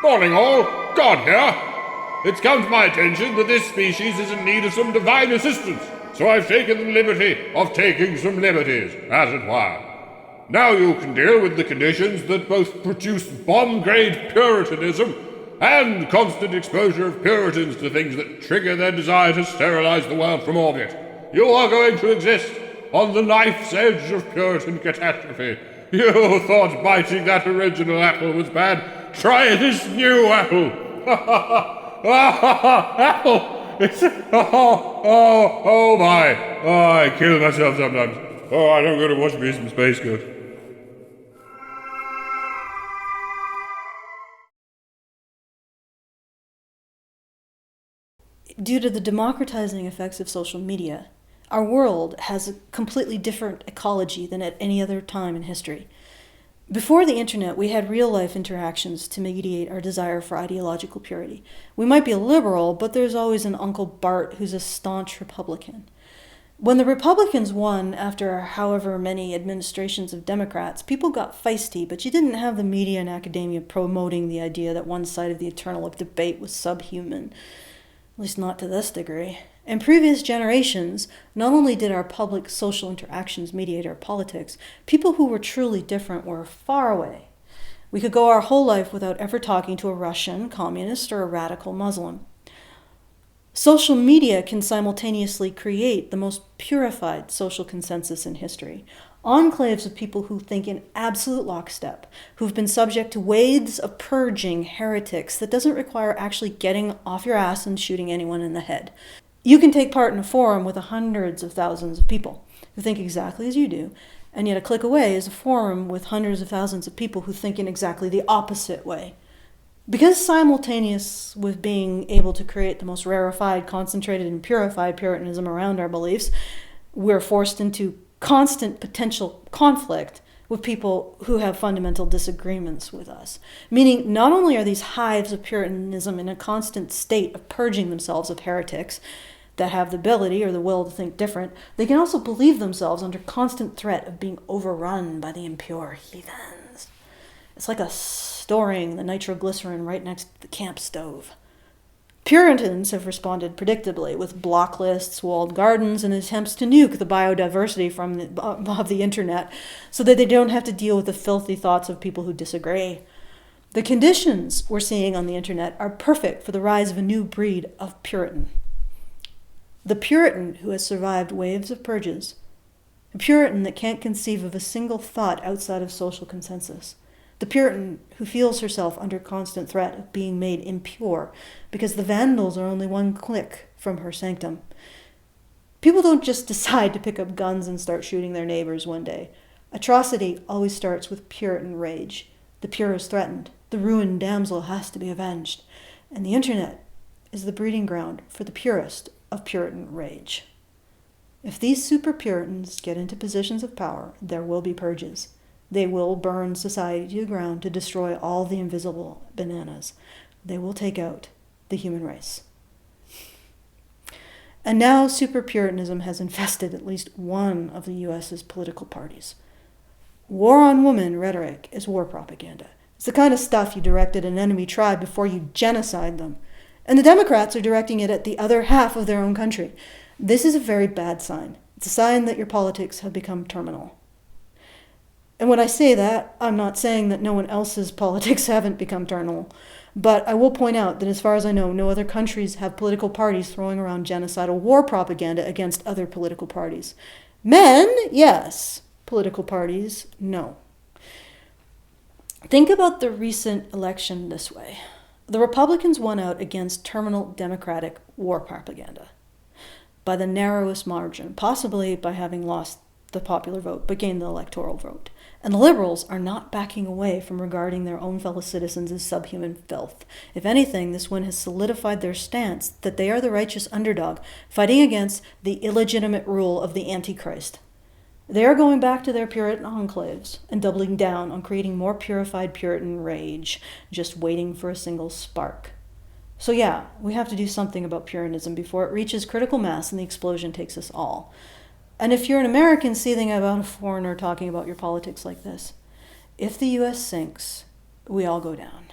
Morning all, God here. It's come to my attention that this species is in need of some divine assistance, so I've taken the liberty of taking some liberties, as it were. Now you can deal with the conditions that both produce bomb-grade Puritanism and constant exposure of Puritans to things that trigger their desire to sterilize the world from orbit. You are going to exist on the knife's edge of Puritan catastrophe. You thought biting that original apple was bad. Try this new apple. Apple. It's oh my. Oh, I kill myself sometimes. Oh, I don't go to watch me some Space Ghost. Due to the democratizing effects of social media, our world has a completely different ecology than at any other time in history. Before the internet, we had real-life interactions to mediate our desire for ideological purity. We might be a liberal, but there's always an Uncle Bart who's a staunch Republican. When the Republicans won after however many administrations of Democrats, people got feisty, but you didn't have the media and academia promoting the idea that one side of the eternal debate was subhuman. At least not to this degree. In previous generations, not only did our public social interactions mediate our politics, people who were truly different were far away. We could go our whole life without ever talking to a Russian, communist, or a radical Muslim. Social media can simultaneously create the most purified social consensus in history. Enclaves of people who think in absolute lockstep, who've been subject to waves of purging heretics that doesn't require actually getting off your ass and shooting anyone in the head. You can take part in a forum with hundreds of thousands of people who think exactly as you do, and yet a click away is a forum with hundreds of thousands of people who think in exactly the opposite way. Because simultaneous with being able to create the most rarefied, concentrated, and purified Puritanism around our beliefs, we're forced into constant potential conflict with people who have fundamental disagreements with us. Meaning, not only are these hives of Puritanism in a constant state of purging themselves of heretics that have the ability or the will to think different, they can also believe themselves under constant threat of being overrun by the impure heathens. It's like storing the nitroglycerin right next to the camp stove. Puritans have responded predictably with block lists, walled gardens, and attempts to nuke the biodiversity of the internet so that they don't have to deal with the filthy thoughts of people who disagree. The conditions we're seeing on the internet are perfect for the rise of a new breed of Puritan. The Puritan who has survived waves of purges. A Puritan that can't conceive of a single thought outside of social consensus. The Puritan who feels herself under constant threat of being made impure because the Vandals are only one click from her sanctum. People don't just decide to pick up guns and start shooting their neighbors one day. Atrocity always starts with Puritan rage. The pure is threatened. The ruined damsel has to be avenged. And the internet is the breeding ground for the purest of Puritan rage. If these super Puritans get into positions of power, there will be purges. They will burn society to the ground to destroy all the invisible bananas. They will take out the human race. And now super Puritanism has infested at least one of the U.S.'s political parties. War on women rhetoric is war propaganda. It's the kind of stuff you direct at an enemy tribe before you genocide them. And the Democrats are directing it at the other half of their own country. This is a very bad sign. It's a sign that your politics have become terminal. And when I say that, I'm not saying that no one else's politics haven't become terminal. But I will point out that as far as I know, no other countries have political parties throwing around genocidal war propaganda against other political parties. Men, yes. Political parties, no. Think about the recent election this way. The Republicans won out against terminal Democratic war propaganda by the narrowest margin, possibly by having lost the popular vote, but gained the electoral vote. And the liberals are not backing away from regarding their own fellow citizens as subhuman filth. If anything, this win has solidified their stance that they are the righteous underdog, fighting against the illegitimate rule of the Antichrist. They are going back to their Puritan enclaves and doubling down on creating more purified Puritan rage, just waiting for a single spark. So yeah, we have to do something about Puritanism before it reaches critical mass and the explosion takes us all. And if you're an American seething about a foreigner talking about your politics like this, if the U.S. sinks, we all go down.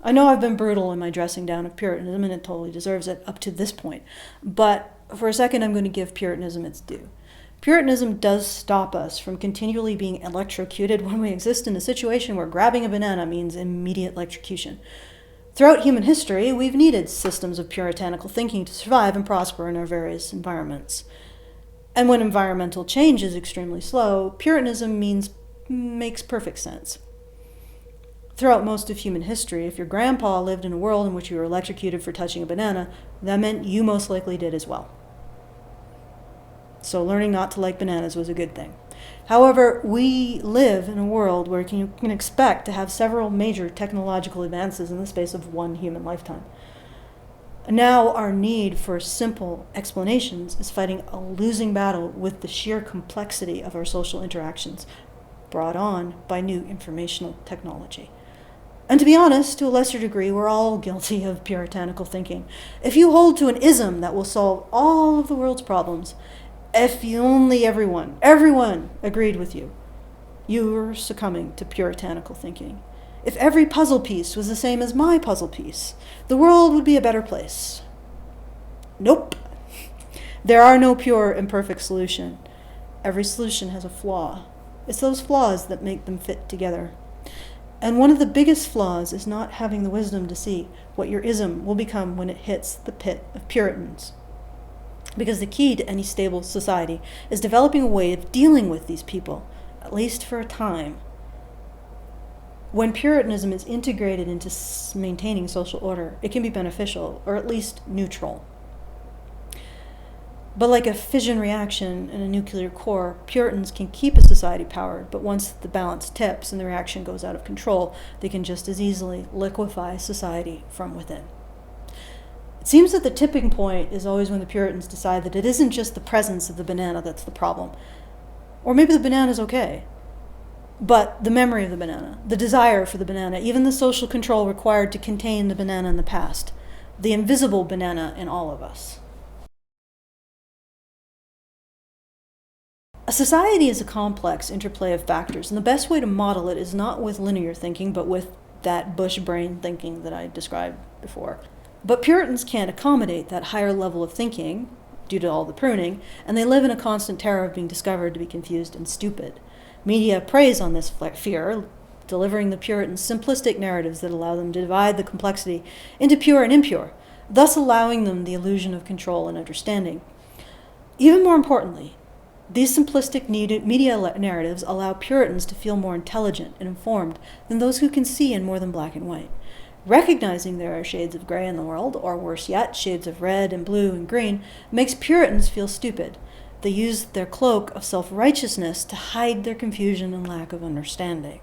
I know I've been brutal in my dressing down of Puritanism, and it totally deserves it up to this point. But for a second, I'm going to give Puritanism its due. Puritanism does stop us from continually being electrocuted when we exist in a situation where grabbing a banana means immediate electrocution. Throughout human history, we've needed systems of puritanical thinking to survive and prosper in our various environments. And when environmental change is extremely slow, Puritanism makes perfect sense. Throughout most of human history, if your grandpa lived in a world in which you were electrocuted for touching a banana, that meant you most likely did as well. So learning not to like bananas was a good thing. However, we live in a world where you can expect to have several major technological advances in the space of one human lifetime. Now our need for simple explanations is fighting a losing battle with the sheer complexity of our social interactions brought on by new informational technology. And to be honest, to a lesser degree, we're all guilty of puritanical thinking. If you hold to an ism that will solve all of the world's problems, if only everyone agreed with you, you were succumbing to puritanical thinking. If every puzzle piece was the same as my puzzle piece, the world would be a better place. Nope. There are no pure and perfect solutions. Every solution has a flaw. It's those flaws that make them fit together. And one of the biggest flaws is not having the wisdom to see what your ism will become when it hits the pit of Puritans. Because the key to any stable society is developing a way of dealing with these people, at least for a time. When Puritanism is integrated into maintaining social order, it can be beneficial, or at least neutral. But like a fission reaction in a nuclear core, Puritans can keep a society powered, but once the balance tips and the reaction goes out of control, they can just as easily liquefy society from within. It seems that the tipping point is always when the Puritans decide that it isn't just the presence of the banana that's the problem. Or maybe the banana's okay, but the memory of the banana, the desire for the banana, even the social control required to contain the banana in the past, the invisible banana in all of us. A society is a complex interplay of factors, and the best way to model it is not with linear thinking, but with that bush brain thinking that I described before. But Puritans can't accommodate that higher level of thinking due to all the pruning, and they live in a constant terror of being discovered to be confused and stupid. Media preys on this fear, delivering the Puritans simplistic narratives that allow them to divide the complexity into pure and impure, thus allowing them the illusion of control and understanding. Even more importantly, these simplistic media narratives allow Puritans to feel more intelligent and informed than those who can see in more than black and white. Recognizing there are shades of gray in the world, or worse yet, shades of red and blue and green, makes Puritans feel stupid. They use their cloak of self-righteousness to hide their confusion and lack of understanding.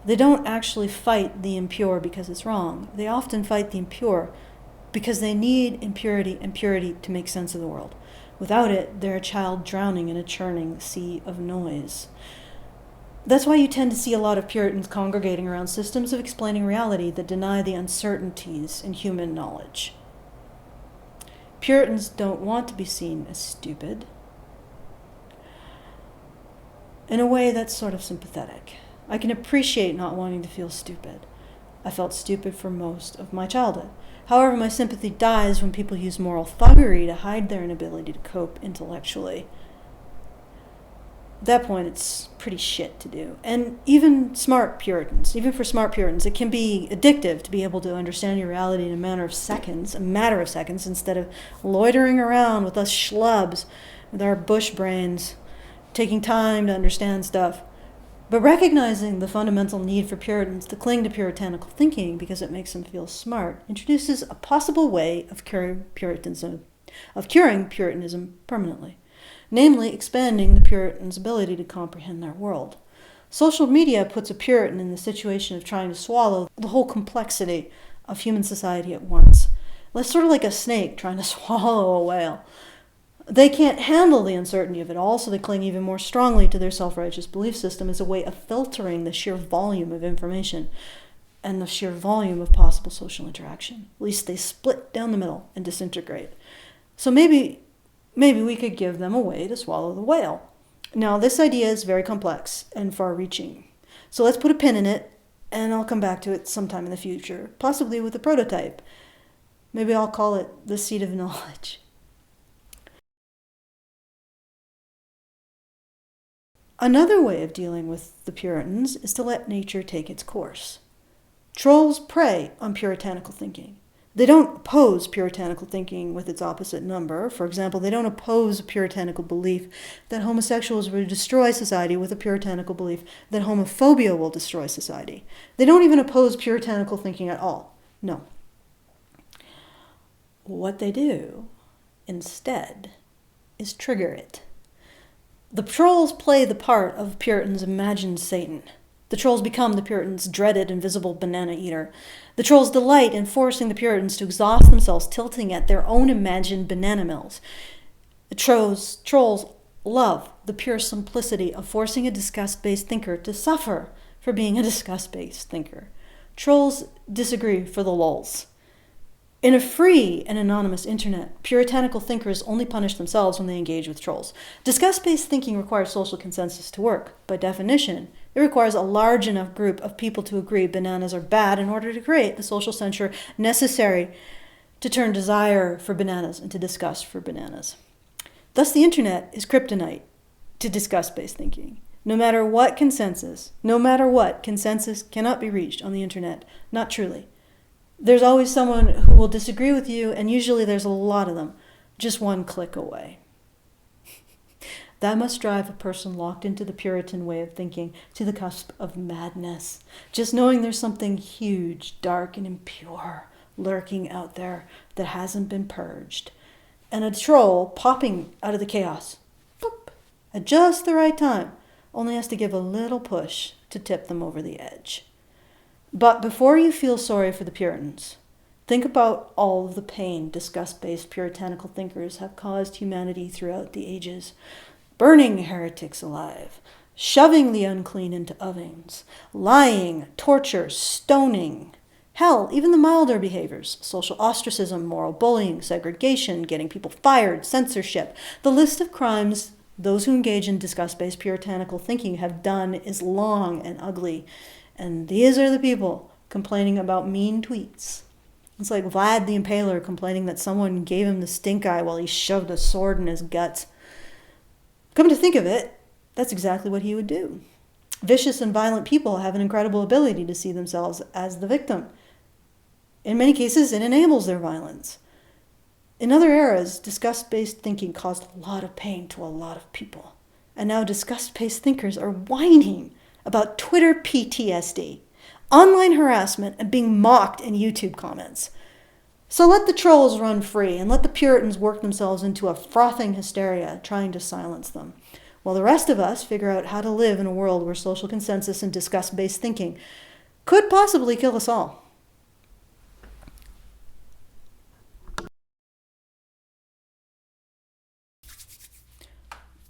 They don't actually fight the impure because it's wrong. They often fight the impure because they need impurity and purity to make sense of the world. Without it, they're a child drowning in a churning sea of noise. That's why you tend to see a lot of Puritans congregating around systems of explaining reality that deny the uncertainties in human knowledge. Puritans don't want to be seen as stupid. In a way that's sort of sympathetic. I can appreciate not wanting to feel stupid. I felt stupid for most of my childhood. However, my sympathy dies when people use moral thuggery to hide their inability to cope intellectually. At that point, it's pretty shit to do. And even for smart Puritans, it can be addictive to be able to understand your reality in a matter of seconds, instead of loitering around with us schlubs, with our bush brains, taking time to understand stuff. But recognizing the fundamental need for Puritans to cling to puritanical thinking because it makes them feel smart introduces a possible way of curing Puritanism permanently, namely expanding the Puritans' ability to comprehend their world. Social media puts a Puritan in the situation of trying to swallow the whole complexity of human society at once. It's sort of like a snake trying to swallow a whale. They can't handle the uncertainty of it all, so they cling even more strongly to their self-righteous belief system as a way of filtering the sheer volume of information and the sheer volume of possible social interaction. At least they split down the middle and disintegrate. So maybe we could give them a way to swallow the whale. Now, this idea is very complex and far-reaching. So let's put a pin in it And I'll come back to it sometime in the future, possibly with a prototype. Maybe I'll call it the seed of knowledge. Another way of dealing with the Puritans is to let nature take its course. Trolls prey on puritanical thinking. They don't oppose puritanical thinking with its opposite number. For example, they don't oppose a puritanical belief that homosexuals will destroy society with a puritanical belief that homophobia will destroy society. They don't even oppose puritanical thinking at all. No. What they do, instead, is trigger it. The trolls play the part of Puritans' imagined Satan. The trolls become the Puritans' dreaded invisible banana eater. The trolls delight in forcing the Puritans to exhaust themselves, tilting at their own imagined banana mills. The trolls love the pure simplicity of forcing a disgust-based thinker to suffer for being a disgust-based thinker. Trolls disagree for the lulz. In a free and anonymous internet, puritanical thinkers only punish themselves when they engage with trolls. Disgust-based thinking requires social consensus to work. By definition, it requires a large enough group of people to agree bananas are bad in order to create the social censure necessary to turn desire for bananas into disgust for bananas. Thus, the internet is kryptonite to disgust-based thinking. No matter what, consensus cannot be reached on the internet. Not truly. There's always someone who will disagree with you, and usually there's a lot of them, just one click away. That must drive a person locked into the Puritan way of thinking to the cusp of madness. Just knowing there's something huge, dark, and impure lurking out there that hasn't been purged. And a troll popping out of the chaos, boop, at just the right time, only has to give a little push to tip them over the edge. But before you feel sorry for the Puritans, think about all of the pain disgust-based puritanical thinkers have caused humanity throughout the ages. Burning heretics alive, shoving the unclean into ovens, lying, torture, stoning. Hell, even the milder behaviors, social ostracism, moral bullying, segregation, getting people fired, censorship. The list of crimes those who engage in disgust-based puritanical thinking have done is long and ugly. And these are the people complaining about mean tweets. It's like Vlad the Impaler complaining that someone gave him the stink eye while he shoved a sword in his guts. Come to think of it, that's exactly what he would do. Vicious and violent people have an incredible ability to see themselves as the victim. In many cases, it enables their violence. In other eras, disgust-based thinking caused a lot of pain to a lot of people. And now disgust-based thinkers are whining about Twitter PTSD, online harassment, and being mocked in YouTube comments. So let the trolls run free and let the Puritans work themselves into a frothing hysteria trying to silence them, while the rest of us figure out how to live in a world where social consensus and disgust-based thinking could possibly kill us all.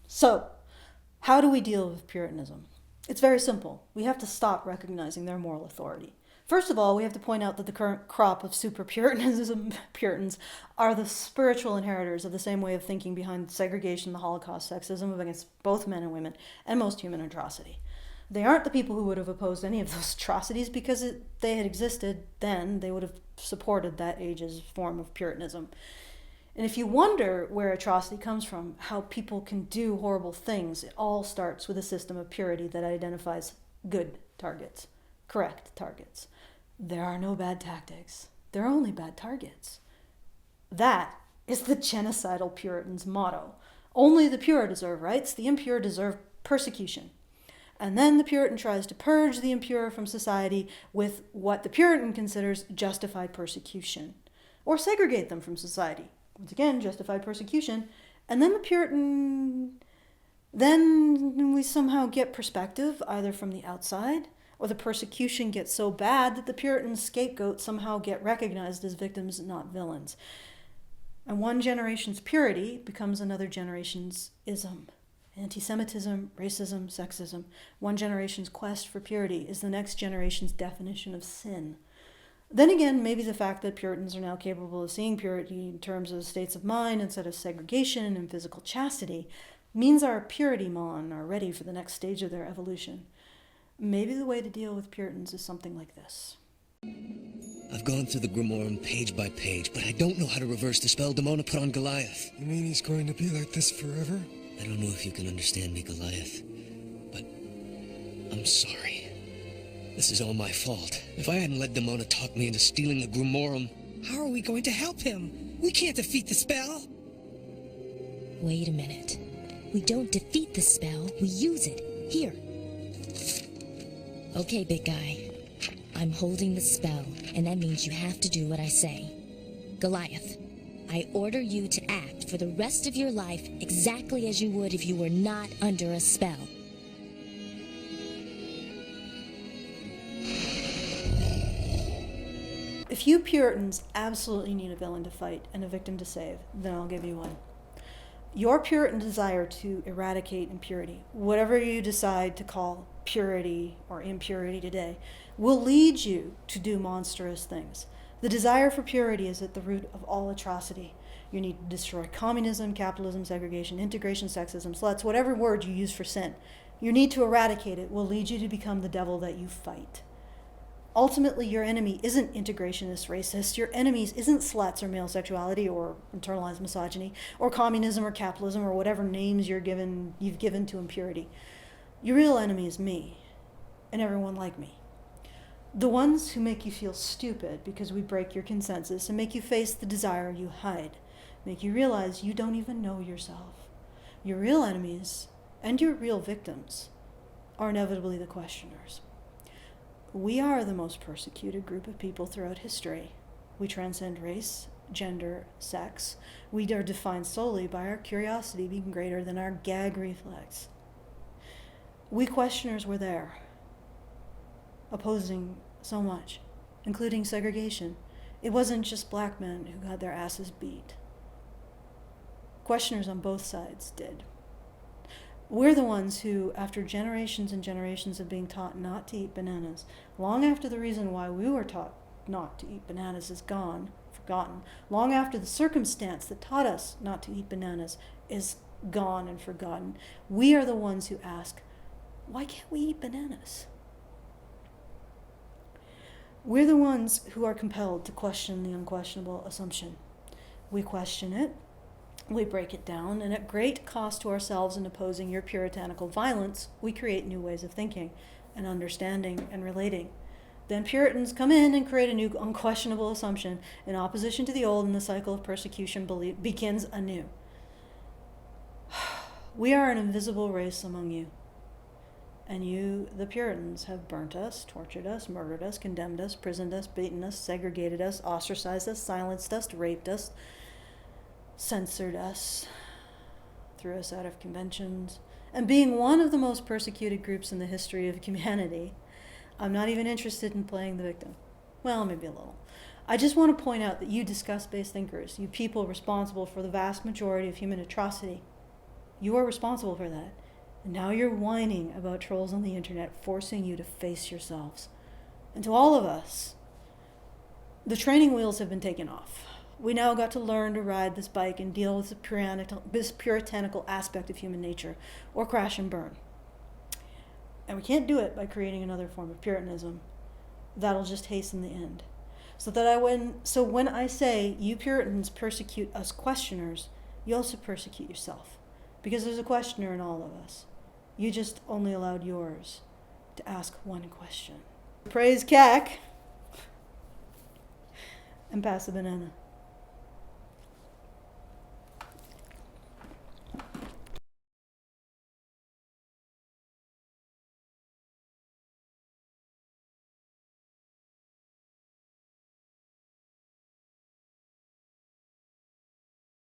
So, how do we deal with Puritanism? It's very simple. We have to stop recognizing their moral authority. First of all, we have to point out that the current crop of super Puritans are the spiritual inheritors of the same way of thinking behind segregation, the Holocaust, sexism against both men and women, and most human atrocity. They aren't the people who would have opposed any of those atrocities because if they had existed then, they would have supported that age's form of Puritanism. And if you wonder where atrocity comes from, how people can do horrible things, it all starts with a system of purity that identifies good targets, correct targets. There are no bad tactics. There are only bad targets. That is the genocidal Puritans' motto. Only the pure deserve rights, the impure deserve persecution. And then the Puritan tries to purge the impure from society with what the Puritan considers justified persecution, or segregate them from society. Once again, justified persecution. And then then we somehow get perspective, either from the outside, or the persecution gets so bad that the Puritan scapegoats somehow get recognized as victims, not villains. And one generation's purity becomes another generation's ism. Anti-Semitism, racism, sexism. One generation's quest for purity is the next generation's definition of sin. Then again, maybe the fact that Puritans are now capable of seeing purity in terms of states of mind instead of segregation and physical chastity means our purity mon are ready for the next stage of their evolution. Maybe the way to deal with Puritans is something like this. I've gone through the Grimoire page by page, but I don't know how to reverse the spell Damona put on Goliath. You mean he's going to be like this forever? I don't know if you can understand me, Goliath, but I'm sorry. This is all my fault. If I hadn't let Damona talk me into stealing the Grimoire, how are we going to help him? We can't defeat the spell. Wait a minute. We don't defeat the spell, we use it. Here. Okay, big guy. I'm holding the spell, and that means you have to do what I say. Goliath, I order you to act for the rest of your life exactly as you would if you were not under a spell. If you Puritans absolutely need a villain to fight and a victim to save, then I'll give you one. Your Puritan desire to eradicate impurity, whatever you decide to call purity or impurity today, will lead you to do monstrous things. The desire for purity is at the root of all atrocity. You need to destroy communism, capitalism, segregation, integration, sexism, sluts, whatever word you use for sin. Your need to eradicate it will lead you to become the devil that you fight. Ultimately, your enemy isn't integrationist racist. Your enemies isn't sluts or male sexuality or internalized misogyny or communism or capitalism or whatever names you've given to impurity. Your real enemy is me and everyone like me. The ones who make you feel stupid because we break your consensus and make you face the desire you hide, make you realize you don't even know yourself. Your real enemies and your real victims are inevitably the questioners. We are the most persecuted group of people throughout history. We transcend race, gender, sex. We are defined solely by our curiosity being greater than our gag reflex. We questioners were there, opposing so much, including segregation. It wasn't just black men who got their asses beat. Questioners on both sides did. We're the ones who, after generations and generations of being taught not to eat bananas, long after the reason why we were taught not to eat bananas is gone, forgotten, long after the circumstance that taught us not to eat bananas is gone and forgotten, we are the ones who ask, why can't we eat bananas? We're the ones who are compelled to question the unquestionable assumption. We question it, we break it down, and at great cost to ourselves in opposing your puritanical violence, we create new ways of thinking and understanding and relating. Then Puritans come in and create a new unquestionable assumption in opposition to the old, and the cycle of persecution begins anew. We are an invisible race among you. And you, the Puritans, have burnt us, tortured us, murdered us, condemned us, prisoned us, beaten us, segregated us, ostracized us, silenced us, raped us, censored us, threw us out of conventions. And being one of the most persecuted groups in the history of humanity, I'm not even interested in playing the victim. Well, maybe a little. I just want to point out that you disgust-based thinkers, you people responsible for the vast majority of human atrocity, you are responsible for that. And now you're whining about trolls on the internet, forcing you to face yourselves. And to all of us, the training wheels have been taken off. We now got to learn to ride this bike and deal with this puritanical aspect of human nature, or crash and burn. And we can't do it by creating another form of Puritanism. That'll just hasten the end. So when I say you Puritans persecute us questioners, you also persecute yourself. Because there's a questioner in all of us. You just only allowed yours to ask one question. Praise CAC and pass the banana.